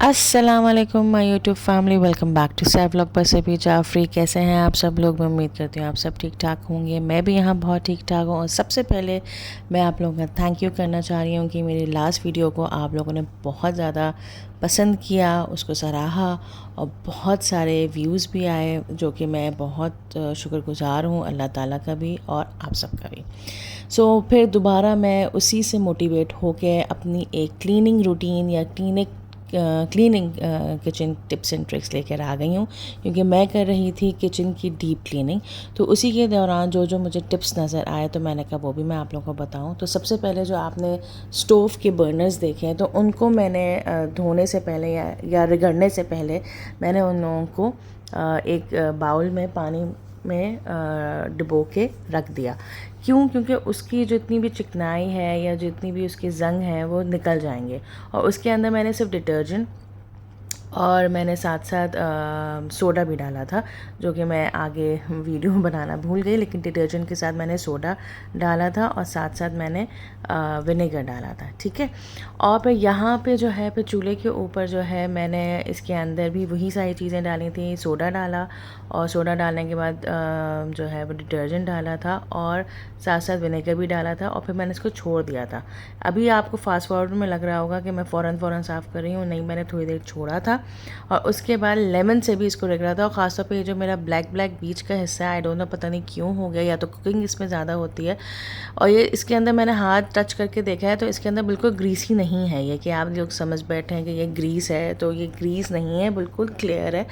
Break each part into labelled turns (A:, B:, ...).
A: अस्सलाम वालेकुम my YouTube family, welcome back to Saif vlog पर सभी जाफरी। कैसे हैं आप सब लोग? मैं उम्मीद करती हूँ आप सब ठीक ठाक होंगे। मैं भी यहाँ बहुत ठीक ठाक हूँ। और सबसे पहले मैं आप लोगों का थैंक यू करना चाह रही हूँ कि मेरी लास्ट वीडियो को आप लोगों ने बहुत ज़्यादा पसंद किया, उसको सराहा और बहुत सारे व्यूज़ भी आए, जो कि मैं बहुत शुक्रगुज़ार हूँ अल्लाह ताला का भी और आप सबका भी। फिर दोबारा मैं उसी से मोटिवेट होकर अपनी एक क्लीनिंग रूटीन या cleaning kitchen tips and tricks लेकर आ गई हूँ, क्योंकि मैं कर रही थी किचन की डीप क्लीनिंग। तो उसी के दौरान जो जो मुझे टिप्स नज़र आए तो मैंने कहा वो भी मैं आप लोगों को बताऊँ। तो सबसे पहले जो आपने स्टोव के बर्नर्स देखे हैं तो उनको मैंने धोने से पहले या रगड़ने से पहले मैंने उन लोगों को एक बाउल में पानी में डुबो के रख दिया। क्यों? क्योंकि उसकी जितनी भी चिकनाई है या जितनी भी उसकी ज़ंग है वो निकल जाएंगे। और उसके अंदर मैंने सिर्फ डिटर्जेंट और मैंने साथ साथ सोडा भी डाला था, जो कि मैं आगे वीडियो बनाना भूल गई। लेकिन डिटर्जेंट के साथ मैंने सोडा डाला था और साथ साथ मैंने विनेगर डाला था, ठीक है। और फिर यहाँ पे जो है फिर चूल्हे के ऊपर जो है मैंने इसके अंदर भी वही सारी चीज़ें डाली थी। सोडा डाला और सोडा डालने के बाद जो है वो डिटर्जेंट डाला था और साथ साथ विनेगर भी डाला था और फिर मैंने इसको छोड़ दिया था। अभी आपको फास्ट फॉरवर्ड में लग रहा होगा कि मैं फ़ौरन साफ़ कर रही हूँ, नहीं, मैंने थोड़ी देर छोड़ा था और उसके बाद लेमन से भी इसको रगड़ा था। और ख़ासतौर पे ये जो मेरा ब्लैक बीच का हिस्सा है, आई डोंट नो पता नहीं क्यों हो गया, या तो कुकिंग इसमें ज़्यादा होती है। और ये इसके अंदर मैंने हाथ टच करके देखा है तो इसके अंदर बिल्कुल ग्रीसी नहीं है ये, कि आप लोग समझ बैठे हैं कि ये ग्रीस है, तो ये ग्रीस नहीं है, बिल्कुल क्लियर है।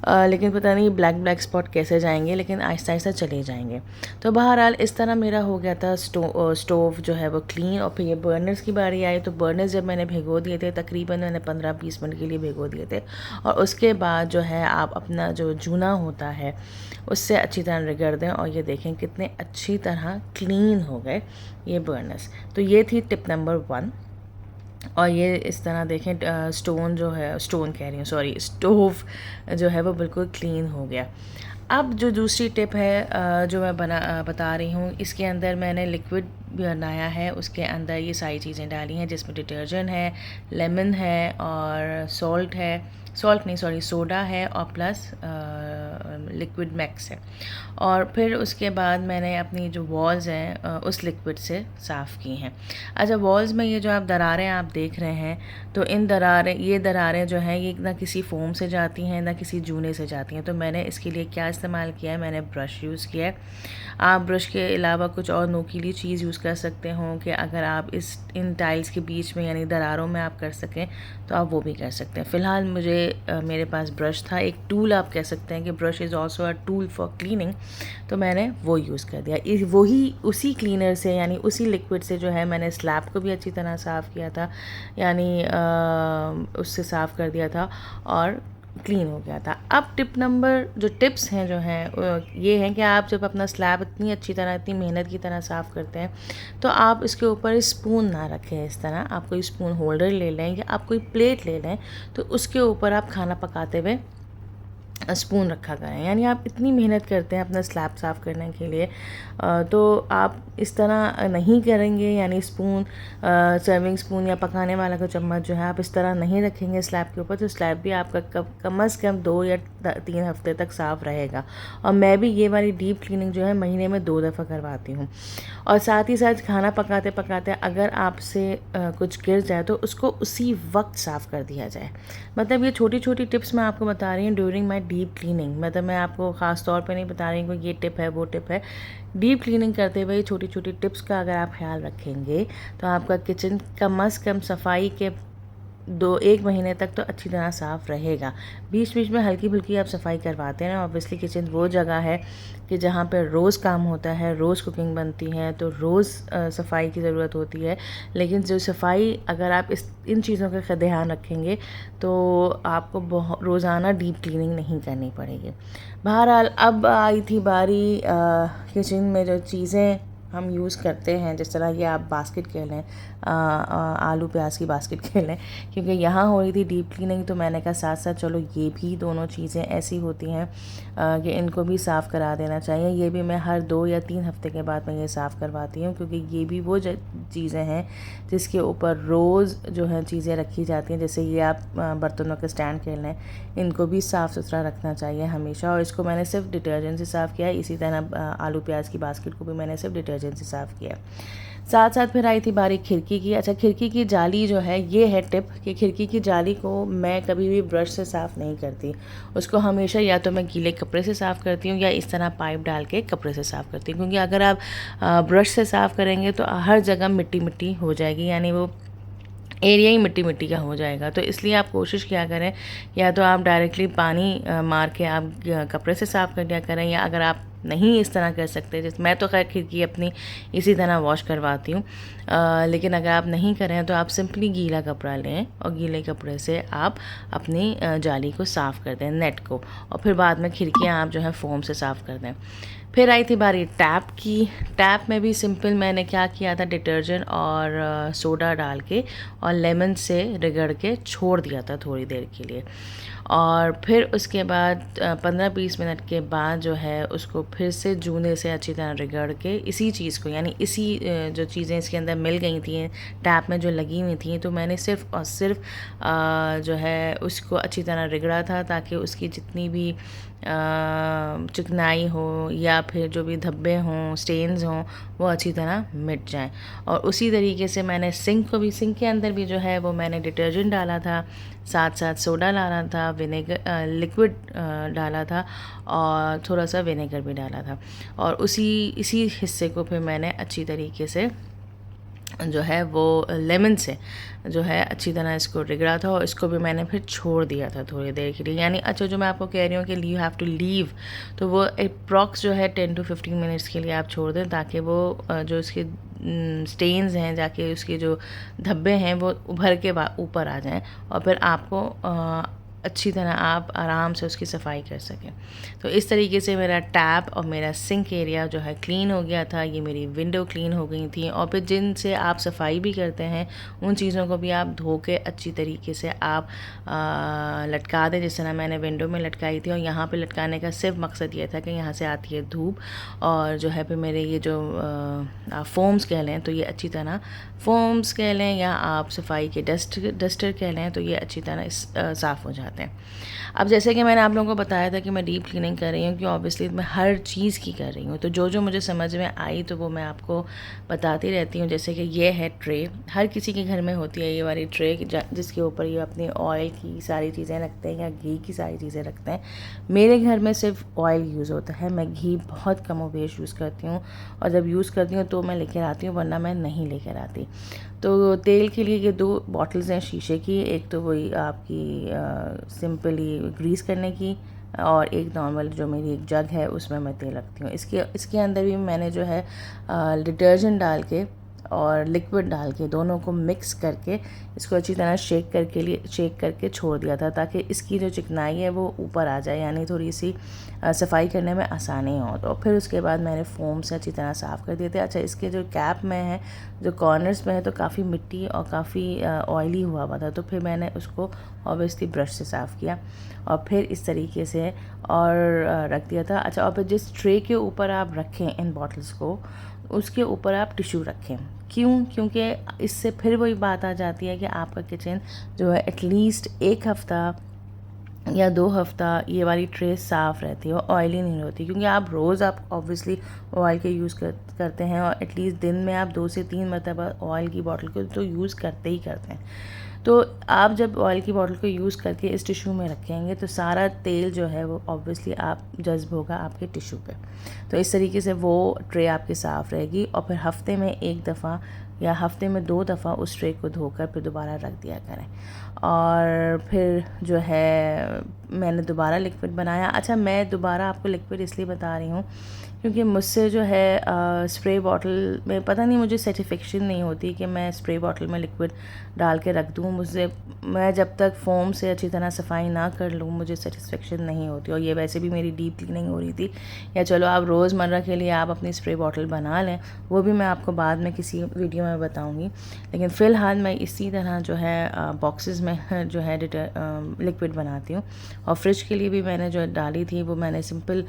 A: लेकिन पता नहीं ब्लैक स्पॉट कैसे जाएंगे, लेकिन आहिस्ता आहिस्ता चले जाएंगे। तो बहरहाल इस तरह मेरा हो गया था स्टोव जो है वो क्लीन। और फिर ये बर्नर्स की बारी आई तो बर्नर्स जब मैंने भिगो दिए थे, तकरीबन मैंने 15-20 मिनट के लिए भिगो दिए थे। और उसके बाद जो है आप अपना जो जूना होता है उससे अच्छी तरह रगड़ दें और ये देखें कितने अच्छी तरह क्लीन हो गए ये बर्नर्स। तो ये थी टिप नंबर 1। और ये इस तरह देखें स्टोन जो है, स्टोन कह रही हूँ, सॉरी, स्टोव जो है वो बिल्कुल क्लीन हो गया। अब जो दूसरी टिप है जो मैं बता रही हूँ, इसके अंदर मैंने लिक्विड बनाया है, उसके अंदर ये सारी चीज़ें डाली हैं, जिसमें डिटर्जेंट है, लेमन है और सोडा है और प्लस लिक्विड मैक्स है। और फिर उसके बाद मैंने अपनी जो वॉल्स हैं उस लिक्विड से साफ़ की हैं। अच्छा, वॉल्स में ये जो आप दरारें आप देख रहे हैं, तो ये दरारें जो हैं ये ना किसी फोम से जाती हैं ना किसी जूने से जाती हैं। तो मैंने इसके लिए क्या इस्तेमाल किया है, मैंने ब्रश यूज़ किया है। आप ब्रश के अलावा कुछ और नोकीली चीज़ यूज़ कर सकते हो, कि अगर आप इन टाइल्स के बीच में यानी दरारों में आप कर सकें तो आप वो भी कर सकते हैं। फ़िलहाल मेरे पास ब्रश था, एक टूल आप कह सकते हैं कि brush is also a tool for cleaning, तो मैंने वो यूज़ कर दिया। वही उसी क्लीनर से यानी उसी लिक्विड से जो है मैंने स्लैब को भी अच्छी तरह साफ़ किया था, यानी उससे साफ़ कर दिया था और क्लीन हो गया था। अब जो टिप्स हैं जो हैं ये हैं कि आप जब अपना स्लैब इतनी अच्छी तरह, इतनी मेहनत की तरह साफ़ करते हैं तो आप इसके ऊपर स्पून ना रखें। इस तरह आप कोई स्पून होल्डर ले लें या आप कोई प्लेट ले लें, तो उसके ऊपर आप खाना पकाते हुए स्पून रखा करें। यानी आप इतनी मेहनत करते हैं अपना स्लैब साफ़ करने के लिए, तो आप इस तरह नहीं करेंगे, यानी सर्विंग स्पून या पकाने वाला का चम्मच जो है आप इस तरह नहीं रखेंगे स्लैब के ऊपर, तो स्लैब भी आपका कम से कम 2 या 3 हफ्ते तक साफ़ रहेगा। और मैं भी ये वाली डीप क्लीनिंग जो है महीने में 2 दफ़ा करवाती हूँ। और साथ ही साथ खाना पकाते पकाते अगर आपसे कुछ गिर जाए तो उसको उसी वक्त साफ़ कर दिया जाए। मतलब ये छोटी छोटी टिप्स मैं आपको बता रही हूँ ड्यूरिंग माई डीप क्लीनिंग। मतलब मैं आपको ख़ास तौर पे नहीं बता रही हूँ कि ये टिप है वो टिप है। डीप क्लीनिंग करते हुए छोटी छोटी टिप्स का अगर आप ख्याल रखेंगे तो आपका किचन कम से कम सफाई के 1 महीने तक तो अच्छी तरह साफ़ रहेगा। बीच बीच में हल्की फुल्की आप सफाई करवाते हैं। ऑब्वियसली किचन वो जगह है कि जहाँ पे रोज़ काम होता है, रोज़ कुकिंग बनती है, तो रोज़ सफाई की ज़रूरत होती है। लेकिन जो सफाई अगर आप इन चीज़ों का ध्यान रखेंगे तो आपको रोज़ाना डीप क्लीनिंग नहीं करनी पड़ेगी। बहरहाल अब आई थी बारी किचन में जो चीज़ें हम यूज़ करते हैं, जिस तरह ये आप बास्केट कह लें, आलू प्याज की बास्केट खेलें, क्योंकि यहाँ हो रही थी डीप क्लीनिंग। तो मैंने कहा साथ साथ चलो ये भी दोनों चीज़ें ऐसी होती हैं कि इनको भी साफ़ करा देना चाहिए। ये भी मैं हर 2 या 3 हफ्ते के बाद मैं ये साफ़ करवाती हूँ, क्योंकि ये भी वो चीज़ें हैं जिसके ऊपर रोज़ जो है चीज़ें रखी जाती हैं। जैसे ये आप बर्तनों के स्टैंड खेल लें, इनको भी साफ़ सुथरा रखना चाहिए हमेशा। और इसको मैंने सिर्फ डिटर्जेंट से साफ़ किया है। इसी तरह आलू प्याज की बास्केट को भी मैंने सिर्फ डिटर्जेंट से साफ़ किया। साथ साथ फिर आई थी बारी खिड़की की। अच्छा, खिड़की की जाली जो है, ये है टिप कि खिड़की की जाली को मैं कभी भी ब्रश से साफ़ नहीं करती। उसको हमेशा या तो मैं गीले कपड़े से साफ़ करती हूँ या इस तरह पाइप डाल के कपड़े से साफ़ करती हूँ, क्योंकि अगर आप ब्रश से साफ़ करेंगे तो हर जगह मिट्टी मिट्टी हो जाएगी, यानी वो एरिया ही मिट्टी मिट्टी का हो जाएगा। तो इसलिए आप कोशिश किया करें, या तो आप डायरेक्टली पानी मार के आप कपड़े से साफ़ कर दिया करें, या अगर आप नहीं इस तरह कर सकते, जैसे मैं तो खैर खिड़की अपनी इसी तरह वॉश करवाती हूँ, लेकिन अगर आप नहीं करें तो आप सिंपली गीला कपड़ा लें और गीले कपड़े से आप अपनी जाली को साफ़ कर दें, नेट को, और फिर बाद में खिड़कियाँ आप जो है फोम से साफ़ कर दें। फिर आई थी बारी टैप की। टैप में भी सिंपल मैंने क्या किया था, डिटर्जेंट और सोडा डाल के और लेमन से रगड़ के छोड़ दिया था थोड़ी देर के लिए, और फिर उसके बाद 15-20 मिनट के बाद जो है उसको फिर से जूने से अच्छी तरह रगड़ के इसी चीज़ को, यानी इसी जो चीज़ें इसके अंदर मिल गई थी टैप में जो लगी हुई थी, तो मैंने सिर्फ़ और सिर्फ जो है उसको अच्छी तरह रगड़ा था, ताकि उसकी जितनी भी चिकनाई हो या फिर जो भी धब्बे हों, स्टेन्स हों, वो अच्छी तरह मिट जाएं। और उसी तरीके से मैंने सिंक को भी, सिंक के अंदर भी जो है वो मैंने डिटर्जेंट डाला था, साथ साथ सोडा डाला था, विनेगर लिक्विड डाला था, और थोड़ा सा विनेगर भी डाला था, और इसी हिस्से को फिर मैंने अच्छी तरीके से जो है वो लेमन से जो है अच्छी तरह इसको रगड़ा था, और इसको भी मैंने फिर छोड़ दिया था थोड़ी देर के लिए। यानी अच्छा, जो मैं आपको कह रही हूँ कि यू हैव टू लीव, तो वो अप्रॉक्स जो है 10 to 15 मिनट्स के लिए आप छोड़ दें, ताकि वो जो उसके स्टेन्स हैं, जाके उसके जो धब्बे हैं वो उभर के ऊपर आ जाएं, और फिर आपको अच्छी तरह आप आराम से उसकी सफाई कर सकें। तो इस तरीके से मेरा टैप और मेरा सिंक एरिया जो है क्लीन हो गया था। ये मेरी विंडो क्लीन हो गई थी, और फिर जिनसे आप सफाई भी करते हैं उन चीज़ों को भी आप धो के अच्छी तरीके से आप लटका दें, जिस तरह मैंने विंडो में लटकाई थी। और यहाँ पे लटकाने का सिर्फ मकसद ये था कि यहाँ से आती है धूप, और जो है फिर मेरे ये जो फोम्स कह लें तो ये अच्छी तरह, फोम्स कह लें या आप सफाई के डस्टर कह लें, तो ये अच्छी तरह साफ़ हो जाते हैं। अब जैसे कि मैंने आप लोगों को बताया था कि मैं डीप क्लीनिंग कर रही हूँ, कि ऑब्वियसली मैं हर चीज़ की कर रही हूँ, तो जो मुझे समझ में आई तो वो मैं आपको बताती रहती हूँ। जैसे कि ये है ट्रे, हर किसी के घर में होती है ये वाली ट्रे, जिसके ऊपर ये अपनी ऑयल की सारी चीज़ें रखते हैं या घी की सारी चीज़ें रखते हैं। मेरे घर में सिर्फ ऑयल यूज़ होता है, मैं घी बहुत कम वेश यूज़ करती हूँ, और जब यूज़ करती हूँ तो मैं लेकर आती हूँ, वरना मैं नहीं लेकर आती। तो तेल के लिए ये 2 बॉटल्स हैं शीशे की, एक तो वही आपकी सिंपली ग्रीस करने की, और एक नॉर्मल जो मेरी एक जग है उसमें मैं तेल रखती हूँ। इसके अंदर भी मैंने जो है डिटर्जेंट डाल के और लिक्विड डाल के दोनों को मिक्स करके इसको अच्छी तरह शेक करके छोड़ दिया था, ताकि इसकी जो चिकनाई है वो ऊपर आ जाए, यानी थोड़ी सी सफाई करने में आसानी हो। तो फिर उसके बाद मैंने फोम से अच्छी तरह साफ़ कर दिए थे। अच्छा, इसके जो कैप में है, जो कॉर्नर्स में है, तो काफ़ी मिट्टी और काफ़ी ऑयली हुआ था, तो फिर मैंने उसको ऑब्वियसली ब्रश से साफ़ किया और फिर इस तरीके से और रख दिया था। अच्छा, और फिर जिस ट्रे के ऊपर आप रखें इन बॉटल्स को, उसके ऊपर आप टिश्यू रखें। क्यों? क्योंकि इससे फिर वही बात आ जाती है कि आपका किचन जो है एटलीस्ट 1 हफ़्ता या 2 हफ़्ता ये वाली ट्रे साफ़ रहती है और ऑयली नहीं होती, क्योंकि आप रोज़ आप ऑब्वियसली ऑयल के यूज़ करते हैं, और एटलीस्ट दिन में आप 2 से 3 मरतबा ऑयल की बॉटल को तो यूज़ करते ही करते हैं। तो आप जब ऑयल की बॉटल को यूज़ करके इस टिश्यू में रखेंगे तो सारा तेल जो है वो ऑब्वियसली आप जज्ब होगा आपके टिश्यू पे। तो इस तरीके से वो ट्रे आपकी साफ़ रहेगी, और फिर हफ्ते में 1 दफ़ा या हफ्ते में 2 दफ़ा उस ट्रे को धोकर फिर दोबारा रख दिया करें। और फिर जो है मैंने दोबारा लिक्विड बनाया। अच्छा, मैं दोबारा आपको लिक्विड इसलिए बता रही हूँ क्योंकि मुझसे जो है स्प्रे बॉटल में पता नहीं, मुझे सेटिस्फेक्शन नहीं होती कि मैं स्प्रे बॉटल में लिक्विड डाल के रख दूँ। मैं जब तक फोम से अच्छी तरह सफाई ना कर लूँ मुझे सेटिस्फेक्शन नहीं होती। और ये वैसे भी मेरी डीप क्लीनिंग हो रही थी, या चलो आप रोज़मर्रा के लिए आप अपनी स्प्रे बॉटल बना लें, वो भी मैं आपको बाद में किसी वीडियो में मैं बताऊंगी। लेकिन फ़िलहाल मैं इसी तरह जो है बॉक्सेस में जो है लिक्विड बनाती हूँ। और फ्रिज के लिए भी मैंने जो डाली थी वो मैंने सिंपल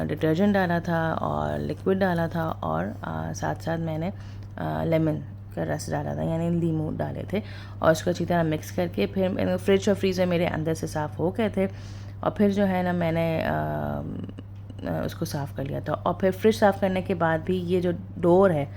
A: डिटर्जेंट डाला था और लिक्विड डाला था, और साथ साथ मैंने लेमन का रस डाला था, यानी नींबू डाले थे, और उसको अच्छी तरह मिक्स करके फिर मैंने फ्रिज और फ्रीज़र मेरे अंदर से साफ़ हो गए थे, और फिर जो है ना मैंने उसको साफ़ कर लिया था। और फिर फ्रिज साफ़ करने के बाद भी ये जो डोर है,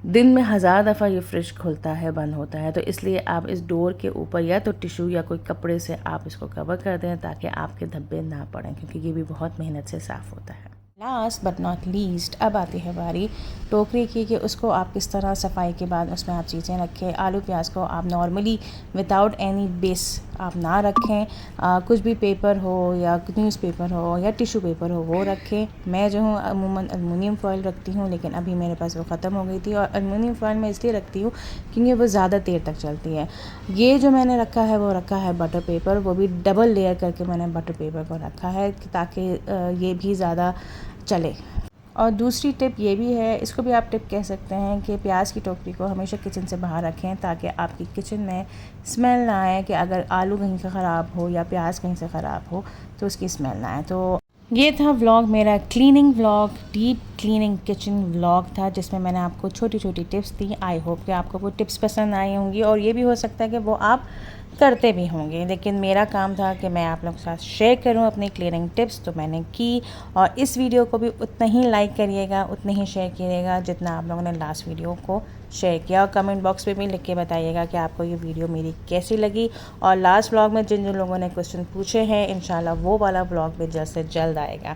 A: दिन में 1000 दफ़ा ये फ्रिज खुलता है, बंद होता है, तो इसलिए आप इस डोर के ऊपर या तो टिशू या कोई कपड़े से आप इसको कवर कर दें ताकि आपके धब्बे ना पड़ें, क्योंकि ये भी बहुत मेहनत से साफ़ होता है। लास्ट बट नॉट लीस्ट अब आती है बारी टोकरी की, कि उसको आप किस तरह सफाई के बाद उसमें आप चीज़ें रखें। आलू प्याज को आप नॉर्मली विदाउट एनी बेस आप ना रखें, कुछ भी पेपर हो या न्यूज़पेपर हो या टिशू पेपर हो वो रखें। मैं जो हूँ अमूमन एलुमिनियम फॉइल रखती हूँ, लेकिन अभी मेरे पास वो ख़त्म हो गई थी, और एलुमिनियम फॉइल मैं इसलिए रखती हूँ क्योंकि वो ज़्यादा देर तक चलती है। ये जो मैंने रखा है वो रखा है बटर पेपर, वो भी डबल लेयर करके मैंने बटर पेपर को रखा है ताकि ये भी ज़्यादा चले। और दूसरी टिप ये भी है, इसको भी आप टिप कह सकते हैं, कि प्याज की टोकरी को हमेशा किचन से बाहर रखें ताकि आपकी किचन में स्मेल ना आए, कि अगर आलू कहीं से ख़राब हो या प्याज कहीं से ख़राब हो तो उसकी स्मेल ना आए। तो ये था व्लॉग, मेरा cleaning vlog, deep cleaning kitchen vlog था, जिसमें मैंने आपको छोटी छोटी टिप्स दी। आई होप कि आपको वो टिप्स पसंद आई होंगी, और ये भी हो सकता है कि वो आप करते भी होंगे, लेकिन मेरा काम था कि मैं आप लोगों के साथ शेयर करूं अपनी क्लीनिंग टिप्स, तो मैंने की। और इस वीडियो को भी उतना ही लाइक करिएगा, उतने ही शेयर करिएगा जितना आप लोगों ने लास्ट वीडियो को शेयर किया, और कमेंट बॉक्स में भी लिख के बताइएगा कि आपको ये वीडियो मेरी कैसी लगी। और लास्ट व्लॉग में जिन जिन लोगों ने क्वेश्चन पूछे हैं, इंशाल्लाह वो वाला व्लॉग भी जल्द से जल्द आएगा।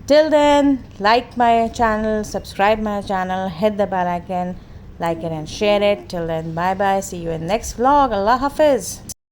A: Till then, like my channel, subscribe my channel, hit the bell icon, like it and share it. Till then, bye bye. See you in next vlog. Allah Hafiz.